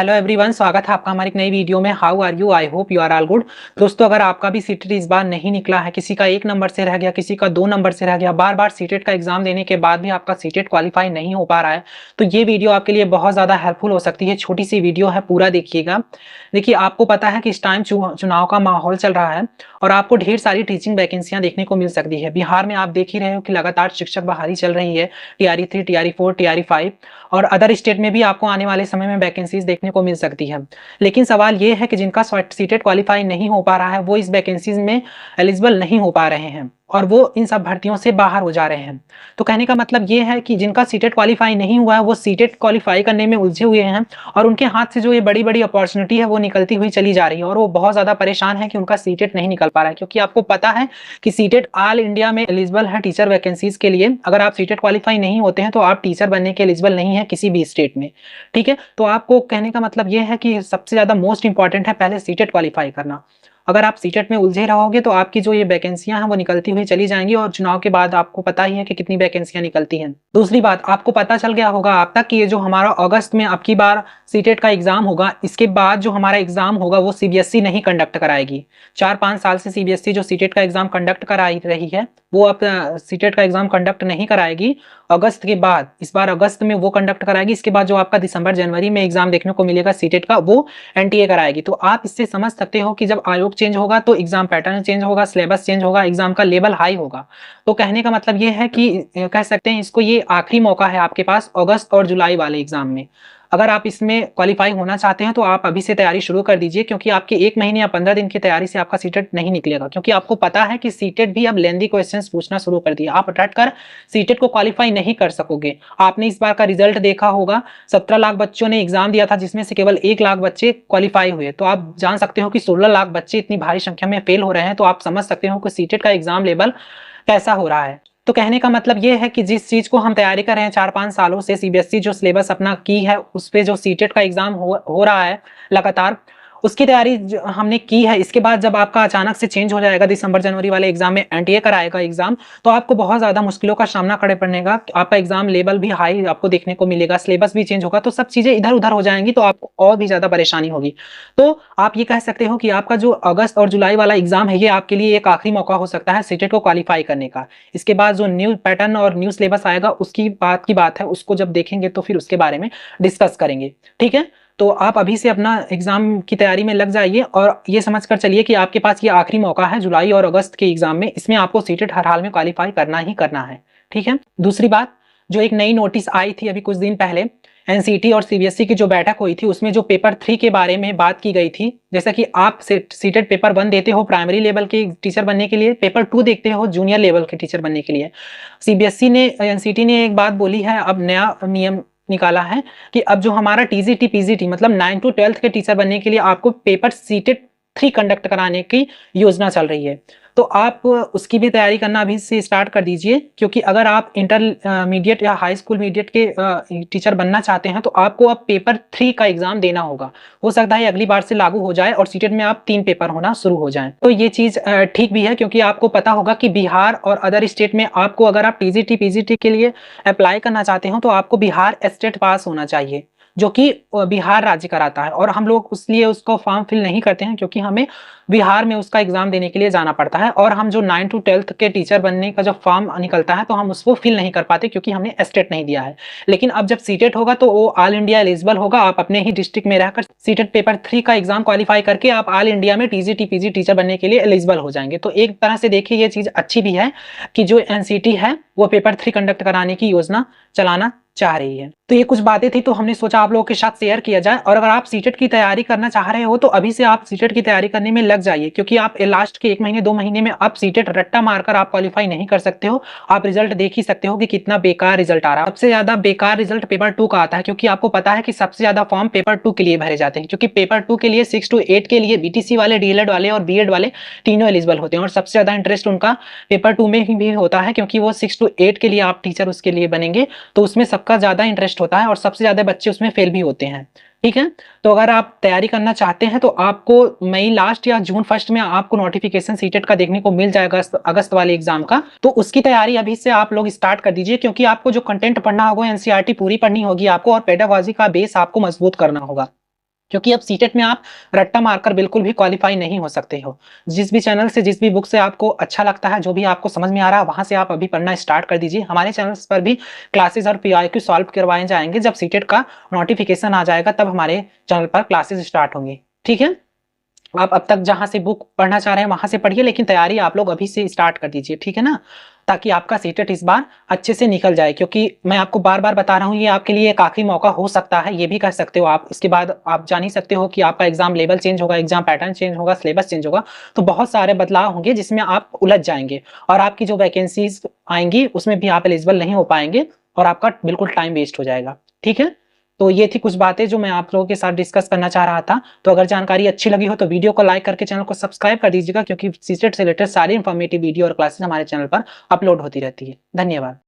Hello everyone, स्वागत है आपका हमारी एक नई वीडियो में। How are you? I hope you are all good. दोस्तों, अगर आपका भी सीटेट इस बार नहीं निकला है, किसी का 1 नंबर से रह गया, किसी का 2 नंबर से रह गया, बार बार सीटेट का एग्जाम देने के बाद भी आपका सीटेट क्वालिफाई नहीं हो पा रहा है, तो ये वीडियो आपके लिए बहुत ज़्यादा हेल्पफुल हो सकती है। छोटी सी वीडियो है, पूरा देखिएगा। देखिए, आपको पता है कि इस टाइम चुनाव का माहौल चल रहा है और आपको ढेर सारी टीचिंग वैकेंसियां देखने को मिल सकती है। बिहार में आप देख ही रहे हो कि लगातार शिक्षक बहाली चल रही है, टीआरई 3, टीआरई 4, टीआरई 5, और अदर स्टेट में भी आपको आने वाले समय में वैकेंसीज देखने को मिल सकती है। लेकिन सवाल ये है कि जिनका सीटेट क्वालिफाई नहीं हो पा रहा है, वो इस वैकेंसीज में एलिजिबल नहीं हो पा रहे हैं और वो इन सब भर्तियों से बाहर हो जा रहे हैं। तो कहने का मतलब ये है कि जिनका सीटेट क्वालिफाई नहीं हुआ है, वो सीटेट क्वालिफाई करने में उलझे हुए हैं और उनके हाथ से जो ये बड़ी बड़ी अपॉर्चुनिटी है वो निकलती हुई चली जा रही है और वो बहुत ज़्यादा परेशान है कि उनका सीटेट नहीं निकल पा रहा है। क्योंकि आपको पता है कि सीटेट ऑल इंडिया में एलिजिबल है टीचर वैकेंसीज के लिए। अगर आप सीटेट क्वालिफाई नहीं होते हैं तो आप टीचर बनने के एलिजिबल नहीं है किसी भी स्टेट में। ठीक है, तो आपको कहने का मतलब ये है कि सबसे ज़्यादा मोस्ट इंपॉर्टेंट है पहले सीटेट क्वालिफाई करना। अगर आप सीटेट में उलझे रहोगे तो आपकी जो ये वैकेंसियां हैं वो निकलती हुई चली जाएंगी और चुनाव के बाद आपको पता ही है कि कितनी वैकेंसियां निकलती हैं। दूसरी बात, आपको पता चल गया होगा आप तक कि ये जो हमारा अगस्त में अब की बार सीटेट का एग्जाम होगा, इसके बाद जो हमारा एग्जाम होगा वो सीबीएसई नहीं कंडक्ट कराएगी। 4-5 साल से सीबीएसई जो सीटेट का एग्जाम कंडक्ट करा रही है, वो अब सीटेट का एग्जाम कंडक्ट नहीं कराएगी। अगस्त के बाद, इस बार अगस्त में वो कंडक्ट कराएगी। इसके बाद जो आपका दिसंबर जनवरी में एग्जाम देखने को मिलेगा सीटेट का, वो एनटीए कराएगी। तो आप इससे समझ सकते हो कि जब आयोग चेंज होगा तो एग्जाम पैटर्न चेंज होगा, सिलेबस चेंज होगा, एग्जाम का लेवल हाई होगा। तो कहने का मतलब ये है कि कह सकते हैं इसको, ये आखिरी मौका है आपके पास अगस्त और जुलाई वाले एग्जाम में। अगर आप इसमें क्वालिफाई होना चाहते हैं तो आप अभी से तैयारी शुरू कर दीजिए, क्योंकि आपके 1 महीने या 15 दिन की तैयारी से आपका सीटेट नहीं निकलेगा। क्योंकि आपको पता है कि सीटेट भी अब लेंदी क्वेश्चंस पूछना शुरू कर दिया। आप रट कर सीटेट को क्वालिफाई नहीं कर सकोगे। आपने इस बार का रिजल्ट देखा होगा, 17 लाख बच्चों ने एग्जाम दिया था जिसमें से केवल 1 लाख बच्चे क्वालिफाई हुए। तो आप जान सकते हो कि 16 लाख बच्चे इतनी भारी संख्या में फेल हो रहे हैं। तो आप समझ सकते हो कि सीटेट का एग्जाम लेवल कैसा हो रहा है। तो कहने का मतलब ये है कि जिस चीज को हम तैयारी कर रहे हैं 4-5 सालों से, सीबीएसई जो सिलेबस अपना की है उस पे जो सीटेट का एग्जाम हो रहा है लगातार, उसकी तैयारी हमने की है। इसके बाद जब आपका अचानक से चेंज हो जाएगा, दिसंबर जनवरी वाले एग्जाम में एनटीए कराएगा एग्जाम, तो आपको बहुत ज्यादा मुश्किलों का सामना करना पड़ेगा। आपका एग्जाम लेवल भी हाई आपको देखने को मिलेगा, सिलेबस भी चेंज होगा, तो सब चीजें इधर उधर हो जाएंगी, तो आपको और भी ज्यादा परेशानी होगी। तो आप ये कह सकते हो कि आपका जो अगस्त और जुलाई वाला एग्जाम है, ये आपके लिए एक आखिरी मौका हो सकता है सीटेट को क्वालिफाई करने का। इसके बाद जो न्यू पैटर्न और न्यू सिलेबस आएगा उसकी बात है, उसको जब देखेंगे तो फिर उसके बारे में डिस्कस करेंगे। ठीक है, तो आप अभी से अपना एग्जाम की तैयारी में लग जाइए और ये समझ कर चलिए कि आपके पास ये आखिरी मौका है जुलाई और अगस्त के एग्जाम में। इसमें आपको सीटेट हर हाल में क्वालिफाई करना ही करना है। ठीक है, दूसरी बात, जो एक नई नोटिस आई थी अभी कुछ दिन पहले, एनसीटी और सीबीएसई की जो बैठक हुई थी, उसमें जो पेपर 3 के बारे में बात की गई थी। जैसा कि आप सीटेट पेपर 1 देते हो प्राइमरी लेवल के टीचर बनने के लिए, पेपर 2 देखते हो जूनियर लेवल के टीचर बनने के लिए। सीबीएसई ने, एनसीटी ने एक बात बोली है, अब नया नियम निकाला है कि अब जो हमारा टीजीटी पीजीटी मतलब 9 to 12 के टीचर बनने के लिए आपको पेपर सीटेट 3 कंडक्ट कराने की योजना चल रही है। तो आप उसकी भी तैयारी करना अभी से स्टार्ट कर दीजिए, क्योंकि अगर आप इंटरमीडिएट या हाई स्कूल मीडिएट के टीचर बनना चाहते हैं तो आपको अब पेपर 3 का एग्जाम देना होगा। हो सकता है अगली बार से लागू हो जाए और सीटेट में आप 3 पेपर होना शुरू हो जाए। तो ये चीज ठीक भी है, क्योंकि आपको पता होगा कि बिहार और अदर स्टेट में आपको, अगर आप टीजीटी पीजीटी के लिए अप्लाई करना चाहते हो तो आपको बिहार स्टेट पास होना चाहिए, जो कि बिहार राज्य कराता है। और हम लोग इसलिए उसको फॉर्म फिल नहीं करते हैं, क्योंकि हमें बिहार में उसका एग्जाम देने के लिए जाना पड़ता है और हम जो 9 to 12 के टीचर बनने का जब फॉर्म निकलता है तो हम उसको फिल नहीं कर पाते, क्योंकि हमने स्टेट नहीं दिया है। लेकिन अब जब सीटेट होगा तो वो ऑल इंडिया एलिजिबल होगा। आप अपने ही डिस्ट्रिक्ट में रहकर सीटेट पेपर 3 का एग्जाम क्वालिफाई करके आप ऑल इंडिया में टीजीटी पीजी टीचर बनने के लिए एलिजिबल हो जाएंगे। तो एक तरह से देखिए ये चीज अच्छी भी है कि जो एनसीटी है वो पेपर 3 कंडक्ट कराने की योजना चलाना चाह रही है। तो ये कुछ बातें थी, तो हमने सोचा आप लोगों के साथ शेयर किया जाए। और अगर आप सीटेट की तैयारी करना चाह रहे हो तो अभी से आप सीटेट की तैयारी करने में लग जाइए, क्योंकि आप लास्ट के 1 महीने 2 महीने में आप सीटेट रट्टा मारकर आप क्वालिफाई नहीं कर सकते हो। आप रिजल्ट देख ही सकते हो कि कितना बेकार रिजल्ट आ रहा है। सबसे ज्यादा बेकार रिजल्ट पेपर 2 का आता है, क्योंकि आपको पता है कि सबसे ज्यादा फॉर्म पेपर 2 के लिए भरे जाते हैं, क्योंकि पेपर 2 के लिए 6 to 8 के लिए बीटीसी वाले, डीएलएड वाले और बीएड वाले तीनों एलिजिबल होते हैं। और सबसे ज्यादा इंटरेस्ट उनका पेपर 2 में भी होता है, क्योंकि वो 6 to 8 के लिए आप टीचर उसके लिए बनेंगे, तो उसमें सबका ज्यादा इंटरेस्ट होता है और सबसे ज्यादा बच्चे उसमें फेल भी होते हैं। ठीक है, तो अगर आप तैयारी करना चाहते हैं तो आपको मई लास्ट या जून फर्स्ट में आपको नोटिफिकेशन सीटेट का देखने को मिल जाएगा अगस्त वाले एग्जाम का। तो उसकी तैयारी अभी से आप लोग स्टार्ट कर दीजिए, क्योंकि आपको जो कंटेंट पढ़ना होगा एनसीईआरटी पूरी पढ़नी होगी आपको, और पेडागॉजी का बेस आपको मजबूत करना होगा। क्योंकि अब सीटेट में आप रट्टा मारकर बिल्कुल भी क्वालिफाई नहीं हो सकते हो। जिस भी चैनल से, जिस भी बुक से आपको अच्छा लगता है, जो भी आपको समझ में आ रहा है, वहां से आप अभी पढ़ना स्टार्ट कर दीजिए। हमारे चैनल पर भी क्लासेस और पीआईक्यू सॉल्व करवाए जाएंगे। जब सीटेट का नोटिफिकेशन आ जाएगा तब हमारे चैनल पर क्लासेस स्टार्ट होंगी। ठीक है, आप अब तक जहां से बुक पढ़ना चाह रहे हैं वहां से पढ़िए, लेकिन तैयारी आप लोग अभी से स्टार्ट कर दीजिए, ठीक है ना, ताकि आपका सीटेट इस बार अच्छे से निकल जाए। क्योंकि मैं आपको बार बार बता रहा हूँ, ये आपके लिए एक आखिरी मौका हो सकता है, ये भी कह सकते हो आप। इसके बाद आप जान ही सकते हो कि आपका एग्जाम लेवल चेंज होगा, एग्जाम पैटर्न चेंज होगा, सिलेबस चेंज होगा, तो बहुत सारे बदलाव होंगे जिसमें आप उलझ जाएंगे और आपकी जो वैकेंसीज आएंगी उसमें भी आप एलिजिबल नहीं हो पाएंगे और आपका बिल्कुल टाइम वेस्ट हो जाएगा। ठीक है, तो ये थी कुछ बातें जो मैं आप लोगों के साथ डिस्कस करना चाह रहा था। तो अगर जानकारी अच्छी लगी हो तो वीडियो को लाइक करके चैनल को सब्सक्राइब कर दीजिएगा, क्योंकि सीटेट से रिलेटेड सारी इंफॉर्मेटिव वीडियो और क्लासेस हमारे चैनल पर अपलोड होती रहती है। धन्यवाद।